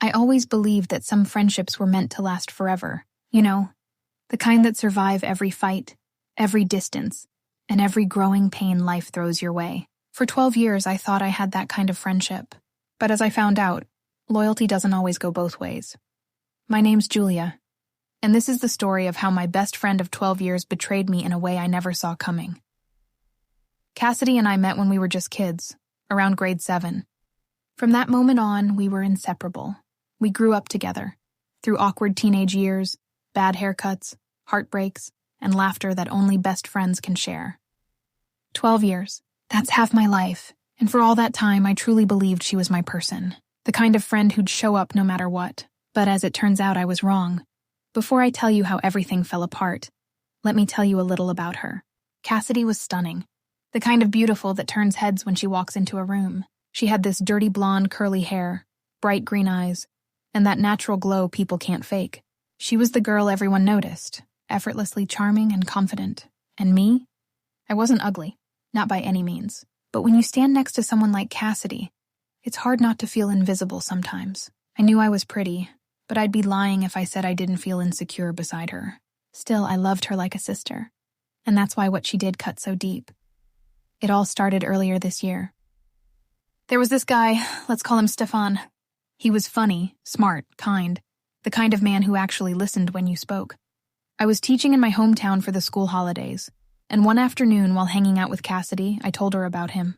I always believed that some friendships were meant to last forever. You know, the kind that survive every fight, every distance, and every growing pain life throws your way. For 12 years, I thought I had that kind of friendship. But as I found out, loyalty doesn't always go both ways. My name's Julia, and this is the story of how my best friend of 12 years betrayed me in a way I never saw coming. Cassidy and I met when we were just kids, around grade 7. From that moment on, we were inseparable. We grew up together, through awkward teenage years, bad haircuts, heartbreaks, and laughter that only best friends can share. 12 years. That's half my life, and for all that time, I truly believed she was my person, the kind of friend who'd show up no matter what. But as it turns out, I was wrong. Before I tell you how everything fell apart, let me tell you a little about her. Cassidy was stunning, the kind of beautiful that turns heads when she walks into a room. She had this dirty blonde curly hair, bright green eyes, and that natural glow people can't fake. She was the girl everyone noticed, effortlessly charming and confident. And me? I wasn't ugly, not by any means. But when you stand next to someone like Cassidy, it's hard not to feel invisible sometimes. I knew I was pretty, but I'd be lying if I said I didn't feel insecure beside her. Still, I loved her like a sister, and that's why what she did cut so deep. It all started earlier this year. There was this guy, let's call him Stefan. He was funny, smart, kind, the kind of man who actually listened when you spoke. I was teaching in my hometown for the school holidays, and one afternoon while hanging out with Cassidy, I told her about him.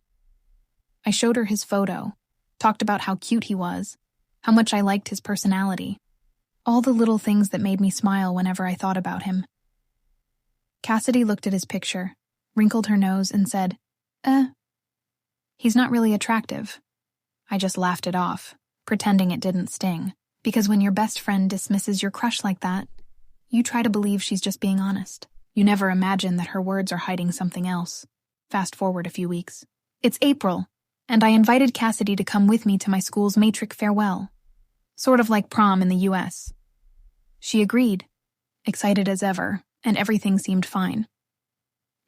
I showed her his photo, talked about how cute he was, how much I liked his personality, all the little things that made me smile whenever I thought about him. Cassidy looked at his picture, wrinkled her nose, and said, he's not really attractive. I just laughed it off, pretending it didn't sting, because when your best friend dismisses your crush like that, you try to believe she's just being honest. You never imagine that her words are hiding something else. Fast forward a few weeks. It's April, and I invited Cassidy to come with me to my school's matric farewell, sort of like prom in the US. She agreed, excited as ever, and everything seemed fine.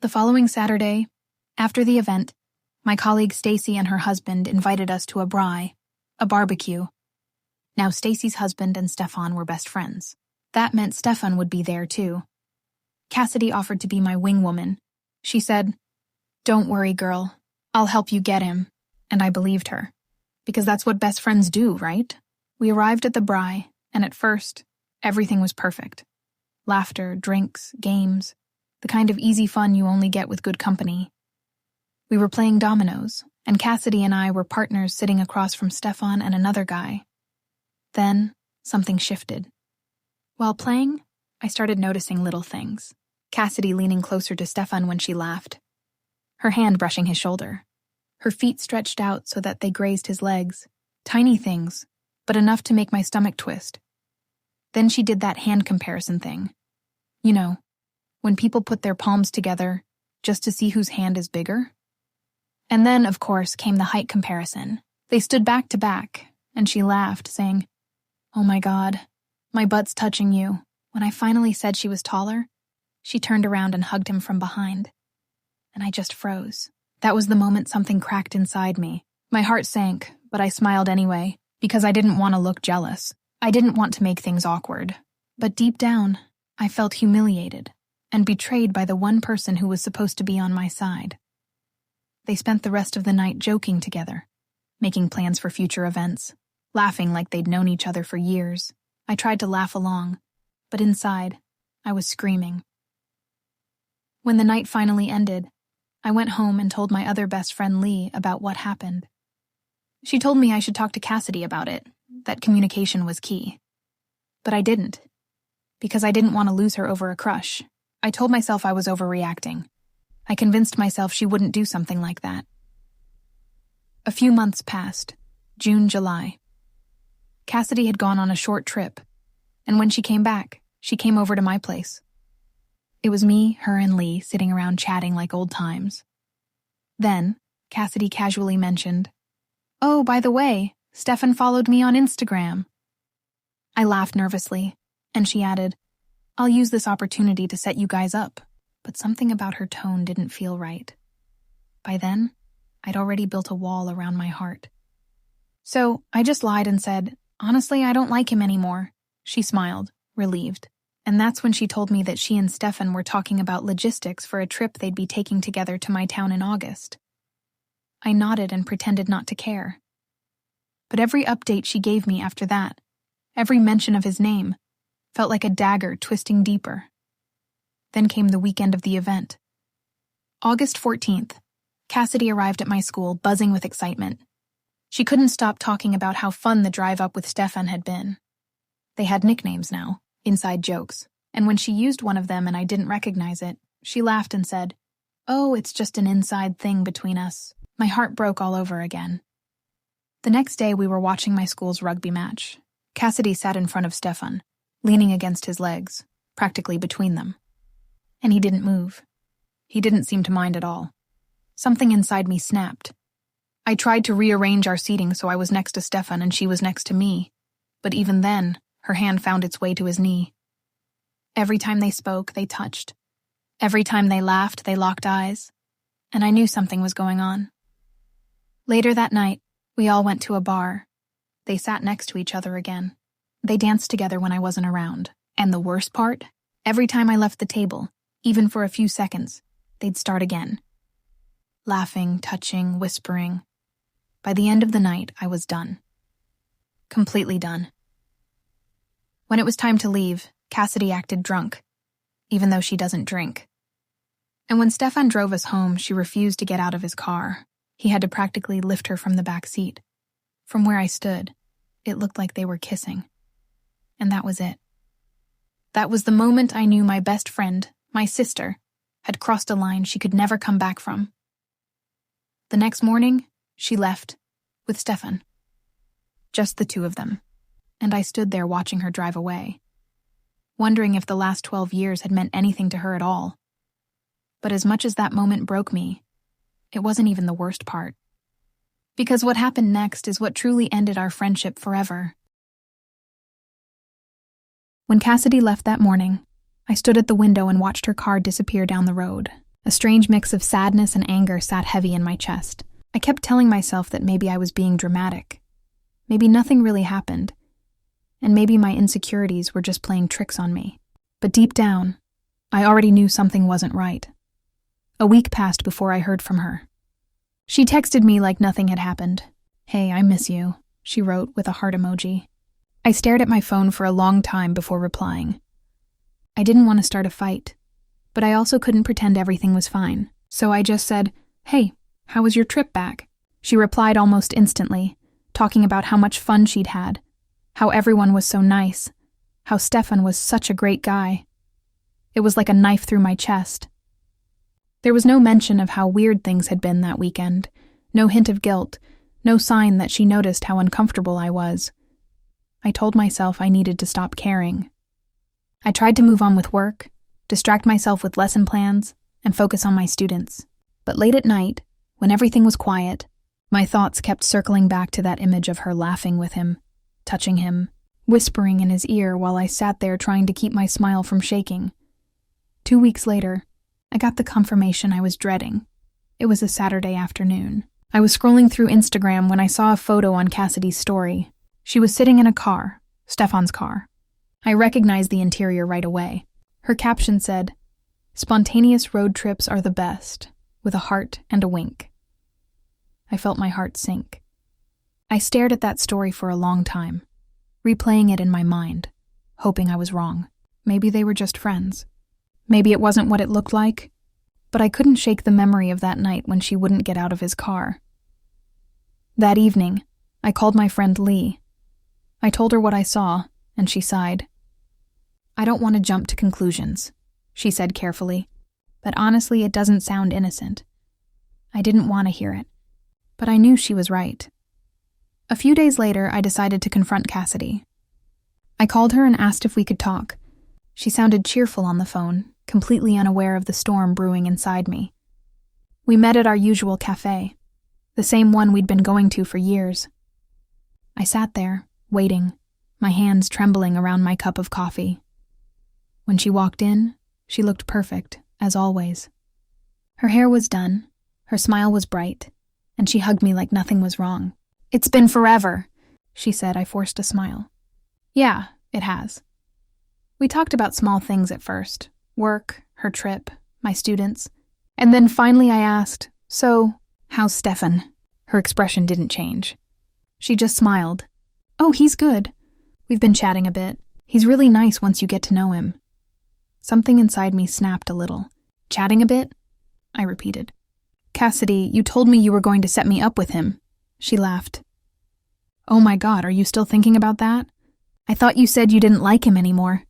The following Saturday, after the event, my colleague Stacy and her husband invited us to a braai, a barbecue. Now Stacy's husband and Stefan were best friends. That meant Stefan would be there too. Cassidy offered to be my wing woman. She said, "Don't worry, girl. I'll help you get him." And I believed her. Because that's what best friends do, right? We arrived at the braai, and at first, everything was perfect. Laughter, drinks, games, the kind of easy fun you only get with good company. We were playing dominoes, and Cassidy and I were partners sitting across from Stefan and another guy. Then, something shifted. While playing, I started noticing little things. Cassidy leaning closer to Stefan when she laughed, her hand brushing his shoulder, her feet stretched out so that they grazed his legs. Tiny things, but enough to make my stomach twist. Then she did that hand comparison thing. You know, when people put their palms together just to see whose hand is bigger. And then, of course, came the height comparison. They stood back to back, and she laughed, saying, "Oh my God, my butt's touching you." When I finally said she was taller, she turned around and hugged him from behind. And I just froze. That was the moment something cracked inside me. My heart sank, but I smiled anyway, because I didn't want to look jealous. I didn't want to make things awkward. But deep down, I felt humiliated and betrayed by the one person who was supposed to be on my side. They spent the rest of the night joking together, making plans for future events, laughing like they'd known each other for years. I tried to laugh along, but inside, I was screaming. When the night finally ended, I went home and told my other best friend Lee about what happened. She told me I should talk to Cassidy about it, that communication was key. But I didn't, because I didn't want to lose her over a crush. I told myself I was overreacting. I convinced myself she wouldn't do something like that. A few months passed, June, July. Cassidy had gone on a short trip, and when she came back, she came over to my place. It was me, her, and Lee sitting around chatting like old times. Then, Cassidy casually mentioned, "Oh, by the way, Stefan followed me on Instagram." I laughed nervously, and she added, "I'll use this opportunity to set you guys up." But something about her tone didn't feel right. By then, I'd already built a wall around my heart. So I just lied and said, Honestly, I don't like him anymore. She smiled, relieved. And that's when she told me that she and Stefan were talking about logistics for a trip they'd be taking together to my town in August. I nodded and pretended not to care. But every update she gave me after that, every mention of his name, felt like a dagger twisting deeper. Then came the weekend of the event. August 14th, Cassidy arrived at my school buzzing with excitement. She couldn't stop talking about how fun the drive up with Stefan had been. They had nicknames now, inside jokes, and when she used one of them and I didn't recognize it, she laughed and said, "Oh, it's just an inside thing between us." My heart broke all over again. The next day we were watching my school's rugby match. Cassidy sat in front of Stefan, leaning against his legs, practically between them. And he didn't move. He didn't seem to mind at all. Something inside me snapped. I tried to rearrange our seating so I was next to Stefan and she was next to me, but even then, her hand found its way to his knee. Every time they spoke, they touched. Every time they laughed, they locked eyes. And I knew something was going on. Later that night, we all went to a bar. They sat next to each other again. They danced together when I wasn't around. And the worst part? Every time I left the table, even for a few seconds, they'd start again. Laughing, touching, whispering. By the end of the night, I was done. Completely done. When it was time to leave, Cassidy acted drunk, even though she doesn't drink. And when Stefan drove us home, she refused to get out of his car. He had to practically lift her from the back seat. From where I stood, it looked like they were kissing. And that was it. That was the moment I knew my best friend, my sister, had crossed a line she could never come back from. The next morning, she left, with Stefan. Just the two of them. And I stood there watching her drive away, wondering if the last 12 years had meant anything to her at all. But as much as that moment broke me, it wasn't even the worst part. Because what happened next is what truly ended our friendship forever. When Cassidy left that morning, I stood at the window and watched her car disappear down the road. A strange mix of sadness and anger sat heavy in my chest. I kept telling myself that maybe I was being dramatic. Maybe nothing really happened. And maybe my insecurities were just playing tricks on me. But deep down, I already knew something wasn't right. A week passed before I heard from her. She texted me like nothing had happened. "Hey, I miss you," she wrote with a heart emoji. I stared at my phone for a long time before replying. I didn't want to start a fight, but I also couldn't pretend everything was fine. So I just said, "Hey, how was your trip back?" She replied almost instantly, talking about how much fun she'd had, how everyone was so nice, how Stefan was such a great guy. It was like a knife through my chest. There was no mention of how weird things had been that weekend, no hint of guilt, no sign that she noticed how uncomfortable I was. I told myself I needed to stop caring. I tried to move on with work, distract myself with lesson plans, and focus on my students. But late at night, when everything was quiet, my thoughts kept circling back to that image of her laughing with him, touching him, whispering in his ear while I sat there trying to keep my smile from shaking. 2 weeks later, I got the confirmation I was dreading. It was a Saturday afternoon. I was scrolling through Instagram when I saw a photo on Cassidy's story. She was sitting in a car, Stefan's car. I recognized the interior right away. Her caption said, "Spontaneous road trips are the best," with a heart and a wink. I felt my heart sink. I stared at that story for a long time, replaying it in my mind, hoping I was wrong. Maybe they were just friends. Maybe it wasn't what it looked like, but I couldn't shake the memory of that night when she wouldn't get out of his car. That evening, I called my friend Lee. I told her what I saw, and she sighed. "I don't want to jump to conclusions," she said carefully, "but honestly, it doesn't sound innocent." I didn't want to hear it, but I knew she was right. A few days later, I decided to confront Cassidy. I called her and asked if we could talk. She sounded cheerful on the phone, completely unaware of the storm brewing inside me. We met at our usual cafe, the same one we'd been going to for years. I sat there, waiting, my hands trembling around my cup of coffee. When she walked in, she looked perfect, as always. Her hair was done, her smile was bright, and she hugged me like nothing was wrong. "It's been forever," she said. I forced a smile. Yeah, it has. We talked about small things at first. Work, her trip, my students. And then finally I asked, so, how's Stefan? Her expression didn't change. She just smiled. Oh, he's good. We've been chatting a bit. He's really nice once you get to know him. Something inside me snapped a little. Chatting a bit? I repeated. Cassidy, you told me you were going to set me up with him. She laughed. Oh my God, are you still thinking about that? I thought you said you didn't like him anymore.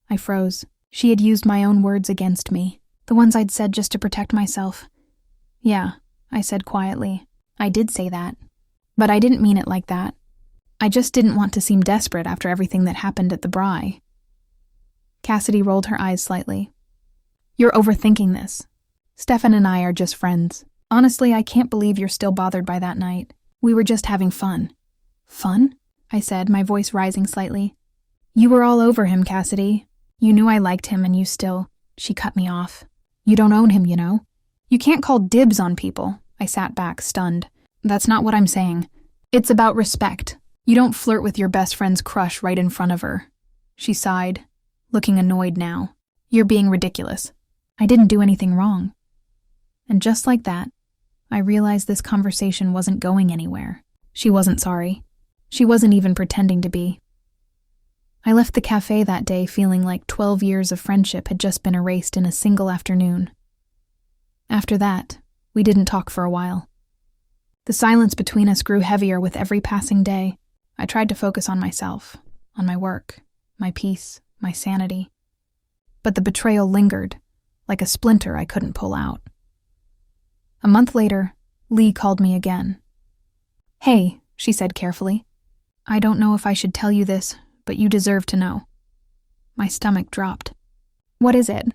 I froze. She had used my own words against me, the ones I'd said just to protect myself. Yeah, I said quietly. I did say that. But I didn't mean it like that. I just didn't want to seem desperate after everything that happened at the braai. Cassidy rolled her eyes slightly. You're overthinking this. Stefan and I are just friends. Honestly, I can't believe you're still bothered by that night. We were just having fun. Fun? I said, my voice rising slightly. You were all over him, Cassidy. You knew I liked him and you still... She cut me off. You don't own him, you know. You can't call dibs on people. I sat back, stunned. That's not what I'm saying. It's about respect. You don't flirt with your best friend's crush right in front of her. She sighed, looking annoyed now. You're being ridiculous. I didn't do anything wrong. And just like that, I realized this conversation wasn't going anywhere. She wasn't sorry. She wasn't even pretending to be. I left the cafe that day feeling like 12 years of friendship had just been erased in a single afternoon. After that, we didn't talk for a while. The silence between us grew heavier with every passing day. I tried to focus on myself, on my work, my peace, my sanity. But the betrayal lingered, like a splinter I couldn't pull out. A month later, Lee called me again. Hey, she said carefully. I don't know if I should tell you this, but you deserve to know. My stomach dropped. What is it?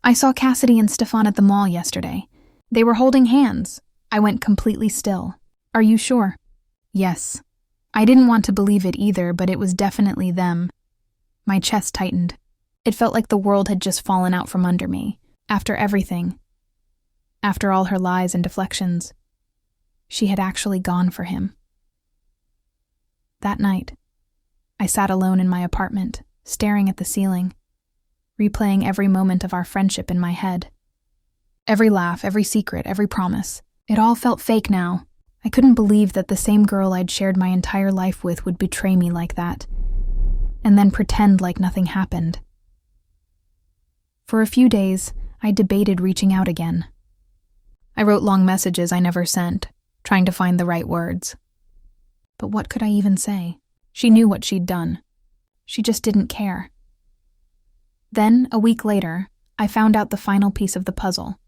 I saw Cassidy and Stefan at the mall yesterday. They were holding hands. I went completely still. Are you sure? Yes. I didn't want to believe it either, but it was definitely them. My chest tightened. It felt like the world had just fallen out from under me. After everything. After all her lies and deflections. She had actually gone for him. That night, I sat alone in my apartment, staring at the ceiling, replaying every moment of our friendship in my head. Every laugh, every secret, every promise. It all felt fake now. I couldn't believe that the same girl I'd shared my entire life with would betray me like that, and then pretend like nothing happened. For a few days, I debated reaching out again. I wrote long messages I never sent, trying to find the right words. But what could I even say? She knew what she'd done. She just didn't care. Then, a week later, I found out the final piece of the puzzle.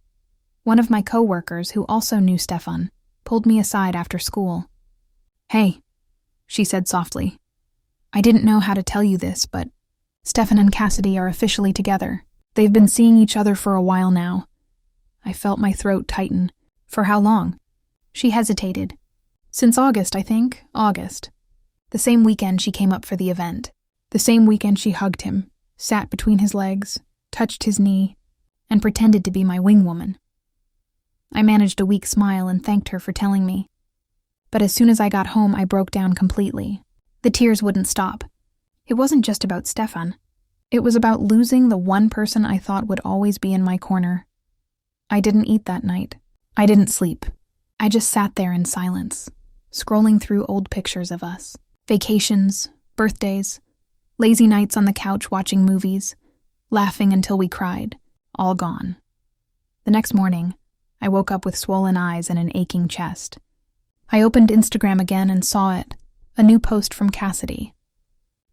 One of my coworkers, who also knew Stefan, pulled me aside after school. Hey, she said softly. I didn't know how to tell you this, but Stefan and Cassidy are officially together. They've been seeing each other for a while now. I felt my throat tighten. For how long? She hesitated. Since August, I think. August. The same weekend she came up for the event. The same weekend she hugged him, sat between his legs, touched his knee, and pretended to be my wing woman. I managed a weak smile and thanked her for telling me. But as soon as I got home, I broke down completely. The tears wouldn't stop. It wasn't just about Stefan. It was about losing the one person I thought would always be in my corner. I didn't eat that night. I didn't sleep. I just sat there in silence, scrolling through old pictures of us. Vacations, birthdays, lazy nights on the couch watching movies, laughing until we cried, all gone. The next morning, I woke up with swollen eyes and an aching chest. I opened Instagram again and saw it, a new post from Cassidy.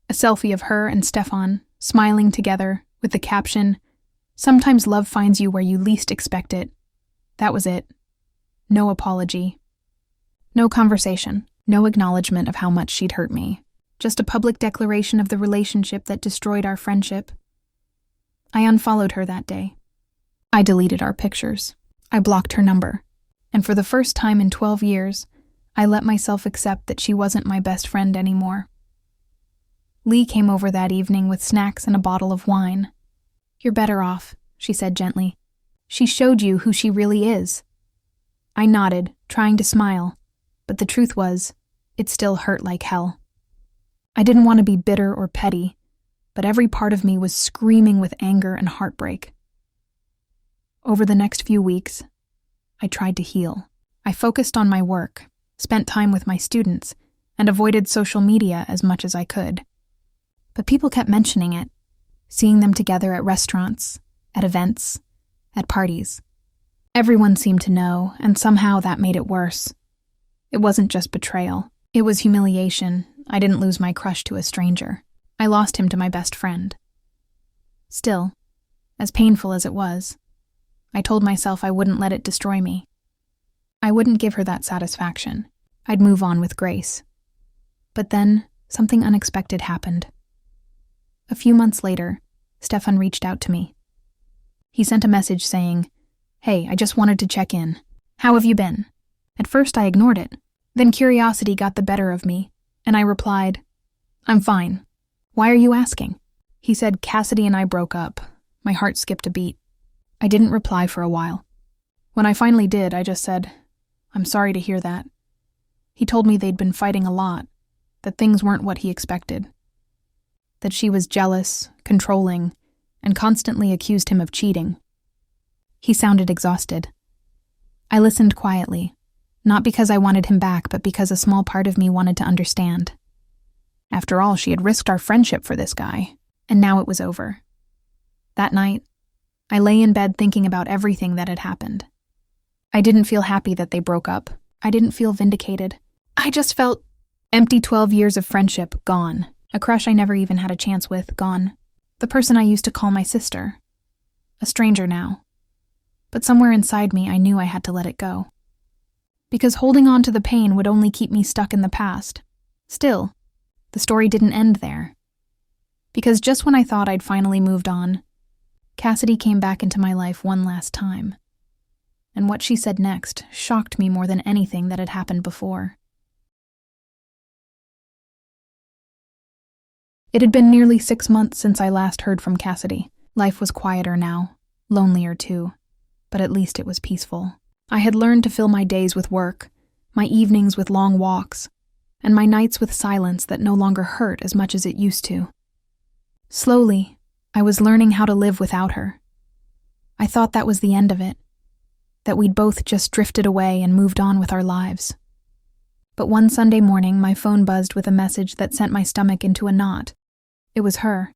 A selfie of her and Stefan, smiling together, with the caption, "Sometimes love finds you where you least expect it." That was it. No apology. No conversation. No acknowledgement of how much she'd hurt me. Just a public declaration of the relationship that destroyed our friendship. I unfollowed her that day. I deleted our pictures. I blocked her number. And for the first time in 12 years, I let myself accept that she wasn't my best friend anymore. Lee came over that evening with snacks and a bottle of wine. "You're better off," she said gently. "She showed you who she really is." I nodded, trying to smile, but the truth was, it still hurt like hell. I didn't want to be bitter or petty, but every part of me was screaming with anger and heartbreak. Over the next few weeks, I tried to heal. I focused on my work, spent time with my students, and avoided social media as much as I could. But people kept mentioning it, seeing them together at restaurants, at events, at parties. Everyone seemed to know, and somehow that made it worse. It wasn't just betrayal. It was humiliation. I didn't lose my crush to a stranger. I lost him to my best friend. Still, as painful as it was, I told myself I wouldn't let it destroy me. I wouldn't give her that satisfaction. I'd move on with grace. But then, something unexpected happened. A few months later, Stefan reached out to me. He sent a message saying, "Hey, I just wanted to check in. How have you been?" At first I ignored it. Then curiosity got the better of me, and I replied, "I'm fine. Why are you asking?" He said Cassidy and I broke up. My heart skipped a beat. I didn't reply for a while. When I finally did, I just said, "I'm sorry to hear that." He told me they'd been fighting a lot, that things weren't what he expected. That she was jealous, controlling, and constantly accused him of cheating. He sounded exhausted. I listened quietly, not because I wanted him back, but because a small part of me wanted to understand. After all, she had risked our friendship for this guy, and now it was over. That night, I lay in bed thinking about everything that had happened. I didn't feel happy that they broke up. I didn't feel vindicated. I just felt empty. 12 years of friendship, gone. A crush I never even had a chance with, gone. The person I used to call my sister. A stranger now. But somewhere inside me, I knew I had to let it go. Because holding on to the pain would only keep me stuck in the past. Still, the story didn't end there. Because just when I thought I'd finally moved on, Cassidy came back into my life one last time. And what she said next shocked me more than anything that had happened before. It had been nearly 6 months since I last heard from Cassidy. Life was quieter now, lonelier too, but at least it was peaceful. I had learned to fill my days with work, my evenings with long walks, and my nights with silence that no longer hurt as much as it used to. Slowly, I was learning how to live without her. I thought that was the end of it, that we'd both just drifted away and moved on with our lives. But one Sunday morning, my phone buzzed with a message that sent my stomach into a knot. It was her.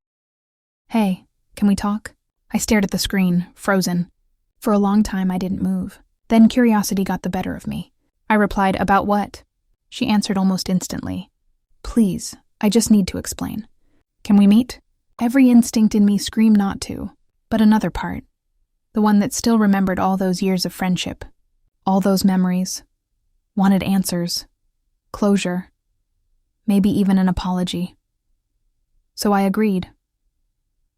"Hey, can we talk?" I stared at the screen, frozen. For a long time, I didn't move. Then curiosity got the better of me. I replied, "About what?" She answered almost instantly. "Please, I just need to explain. Can we meet?" Every instinct in me screamed not to, but another part, the one that still remembered all those years of friendship, all those memories, wanted answers, closure, maybe even an apology. So I agreed.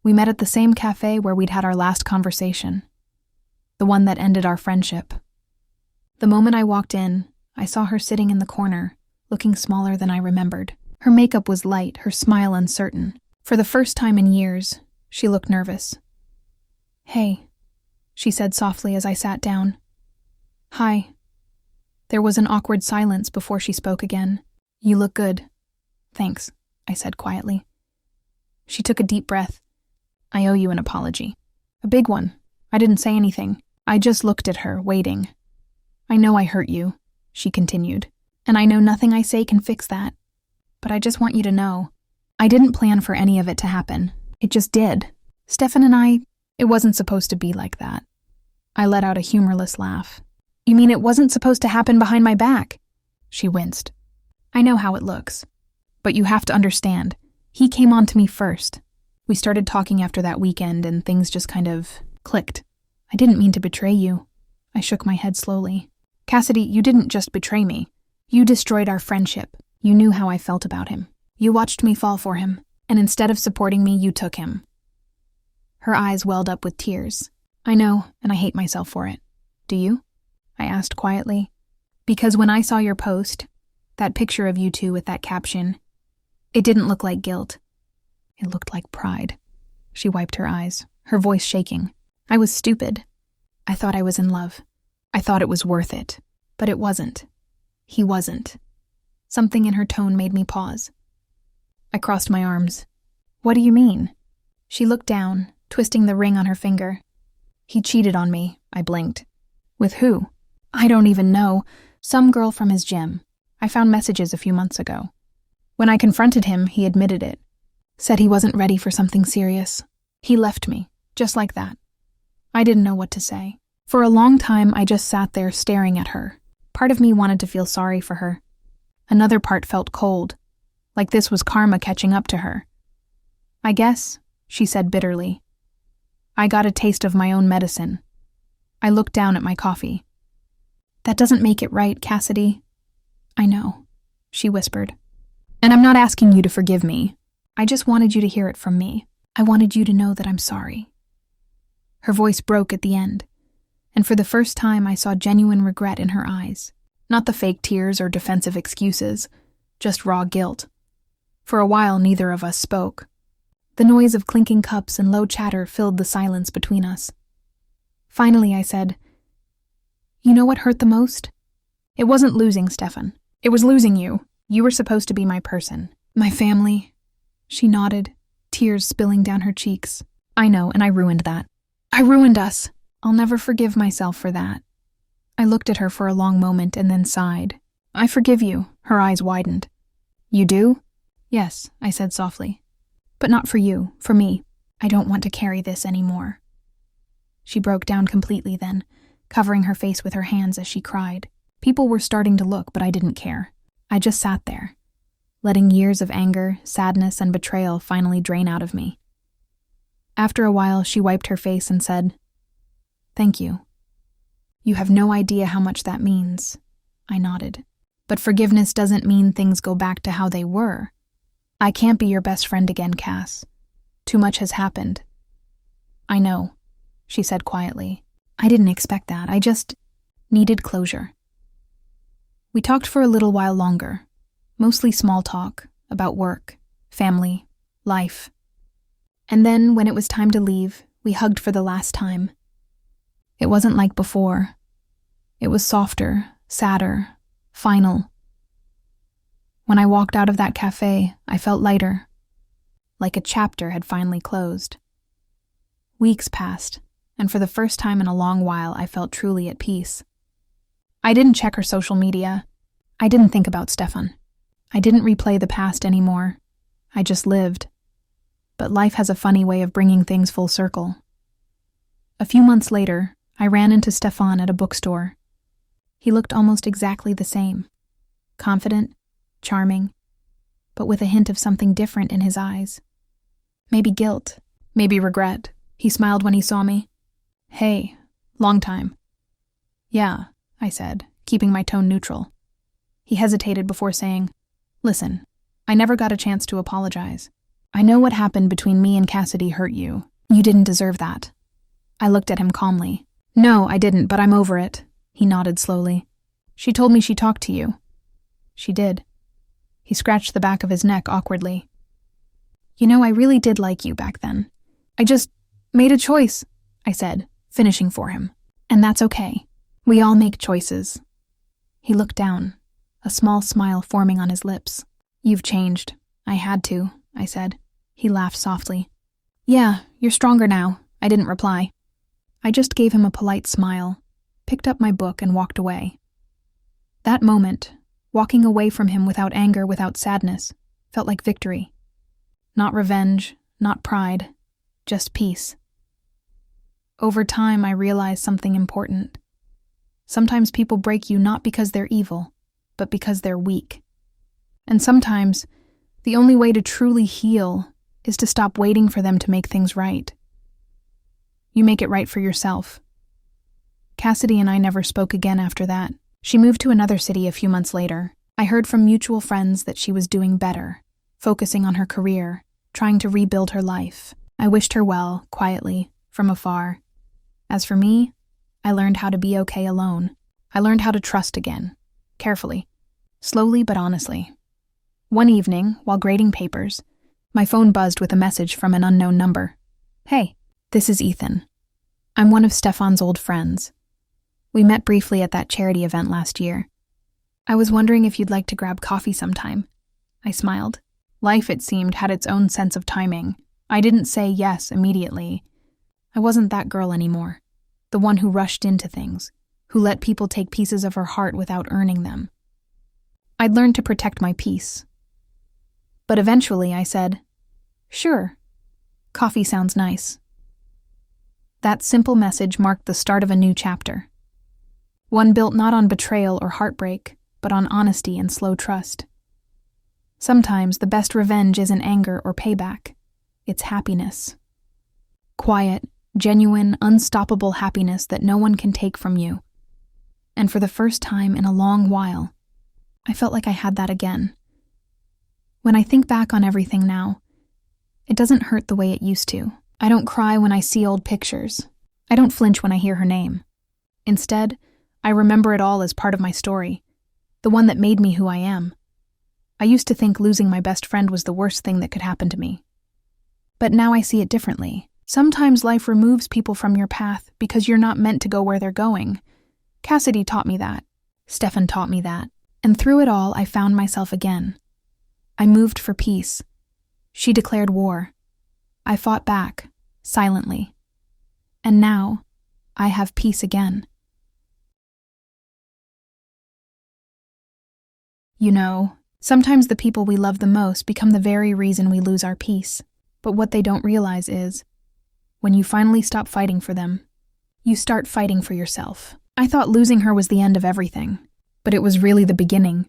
We met at the same cafe where we'd had our last conversation, the one that ended our friendship. The moment I walked in, I saw her sitting in the corner, looking smaller than I remembered. Her makeup was light, her smile uncertain. For the first time in years, she looked nervous. "Hey," she said softly as I sat down. "Hi." There was an awkward silence before she spoke again. "You look good." "Thanks," I said quietly. She took a deep breath. "I owe you an apology. A big one. I didn't say anything. I just looked at her, waiting. I know I hurt you," she continued, "and I know nothing I say can fix that. But I just want you to know, I didn't plan for any of it to happen. It just did. Stefan and I, it wasn't supposed to be like that." I let out a humorless laugh. "You mean it wasn't supposed to happen behind my back?" She winced. "I know how it looks. But you have to understand, he came on to me first. We started talking after that weekend and things just kind of clicked. I didn't mean to betray you." I shook my head slowly. "Cassidy, you didn't just betray me. You destroyed our friendship. You knew how I felt about him. You watched me fall for him, and instead of supporting me, you took him." Her eyes welled up with tears. "I know, and I hate myself for it. Do you?" I asked quietly. "Because when I saw your post, that picture of you two with that caption, it didn't look like guilt. It looked like pride." She wiped her eyes, her voice shaking. "I was stupid. I thought I was in love. I thought it was worth it. But it wasn't. He wasn't." Something in her tone made me pause. I crossed my arms. What do you mean? She looked down, twisting the ring on her finger. He cheated on me, I blinked. With who? I don't even know. Some girl from his gym. I found messages a few months ago. When I confronted him, he admitted it. Said he wasn't ready for something serious. He left me, just like that. I didn't know what to say. For a long time, I just sat there staring at her. Part of me wanted to feel sorry for her. Another part felt cold, like this was karma catching up to her. I guess, she said bitterly. I got a taste of my own medicine. I looked down at my coffee. That doesn't make it right, Cassidy. I know, she whispered. And I'm not asking you to forgive me. I just wanted you to hear it from me. I wanted you to know that I'm sorry. Her voice broke at the end, and for the first time I saw genuine regret in her eyes. Not the fake tears or defensive excuses, just raw guilt. For a while, neither of us spoke. The noise of clinking cups and low chatter filled the silence between us. Finally, I said, You know what hurt the most? It wasn't losing Stefan. It was losing you. You were supposed to be my person. My family. She nodded, tears spilling down her cheeks. I know, and I ruined that. I ruined us. I'll never forgive myself for that. I looked at her for a long moment and then sighed. I forgive you. Her eyes widened. You do? Yes, I said softly. But not for you, for me. I don't want to carry this anymore. She broke down completely then, covering her face with her hands as she cried. People were starting to look, but I didn't care. I just sat there, letting years of anger, sadness, and betrayal finally drain out of me. After a while, she wiped her face and said, Thank you. You have no idea how much that means. I nodded. But forgiveness doesn't mean things go back to how they were. I can't be your best friend again, Cass. Too much has happened. I know, she said quietly. I didn't expect that. I just needed closure. We talked for a little while longer, mostly small talk about work, family, life. And then, when it was time to leave, we hugged for the last time. It wasn't like before. It was softer, sadder, final. When I walked out of that cafe, I felt lighter, like a chapter had finally closed. Weeks passed, and for the first time in a long while, I felt truly at peace. I didn't check her social media. I didn't think about Stefan. I didn't replay the past anymore. I just lived. But life has a funny way of bringing things full circle. A few months later, I ran into Stefan at a bookstore. He looked almost exactly the same. Confident, charming, but with a hint of something different in his eyes. Maybe guilt, maybe regret. He smiled when he saw me. Hey, long time. Yeah, I said, keeping my tone neutral. He hesitated before saying, Listen, I never got a chance to apologize. I know what happened between me and Cassidy hurt you. You didn't deserve that. I looked at him calmly. No, I didn't, but I'm over it. He nodded slowly. She told me she talked to you. She did. He scratched the back of his neck awkwardly. You know, I really did like you back then. I just made a choice, I said, finishing for him. And that's okay. We all make choices. He looked down, a small smile forming on his lips. You've changed. I had to, I said. He laughed softly. Yeah, you're stronger now. I didn't reply. I just gave him a polite smile, picked up my book, and walked away. That moment, walking away from him without anger, without sadness, felt like victory. Not revenge, not pride, just peace. Over time, I realized something important. Sometimes people break you not because they're evil, but because they're weak. And sometimes, the only way to truly heal is to stop waiting for them to make things right. You make it right for yourself. Cassidy and I never spoke again after that. She moved to another city a few months later. I heard from mutual friends that she was doing better, focusing on her career, trying to rebuild her life. I wished her well, quietly, from afar. As for me, I learned how to be okay alone. I learned how to trust again, carefully, slowly but honestly. One evening, while grading papers, my phone buzzed with a message from an unknown number. Hey, this is Ethan. I'm one of Stefan's old friends. We met briefly at that charity event last year. I was wondering if you'd like to grab coffee sometime. I smiled. Life, it seemed, had its own sense of timing. I didn't say yes immediately. I wasn't that girl anymore. The one who rushed into things, who let people take pieces of her heart without earning them. I'd learned to protect my peace. But eventually I said, "Sure, coffee sounds nice." That simple message marked the start of a new chapter. One built not on betrayal or heartbreak, but on honesty and slow trust. Sometimes the best revenge isn't anger or payback. It's happiness. Quiet, genuine, unstoppable happiness that no one can take from you. And for the first time in a long while, I felt like I had that again. When I think back on everything now, it doesn't hurt the way it used to. I don't cry when I see old pictures. I don't flinch when I hear her name. Instead, I remember it all as part of my story, the one that made me who I am. I used to think losing my best friend was the worst thing that could happen to me. But now I see it differently. Sometimes life removes people from your path because you're not meant to go where they're going. Cassidy taught me that. Stefan taught me that. And through it all, I found myself again. I moved for peace. She declared war. I fought back, silently. And now, I have peace again. You know, sometimes the people we love the most become the very reason we lose our peace. But what they don't realize is, when you finally stop fighting for them, you start fighting for yourself. I thought losing her was the end of everything, but it was really the beginning,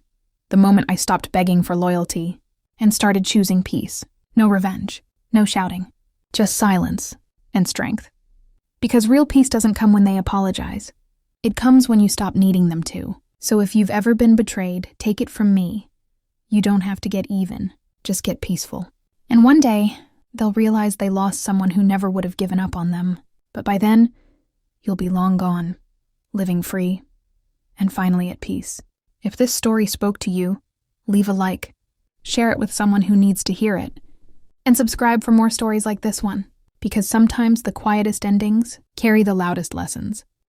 the moment I stopped begging for loyalty and started choosing peace. No revenge, no shouting, just silence and strength. Because real peace doesn't come when they apologize. It comes when you stop needing them to. So if you've ever been betrayed, take it from me. You don't have to get even, just get peaceful. And one day, they'll realize they lost someone who never would have given up on them. But by then, you'll be long gone, living free, and finally at peace. If this story spoke to you, leave a like, share it with someone who needs to hear it, and subscribe for more stories like this one, because sometimes the quietest endings carry the loudest lessons.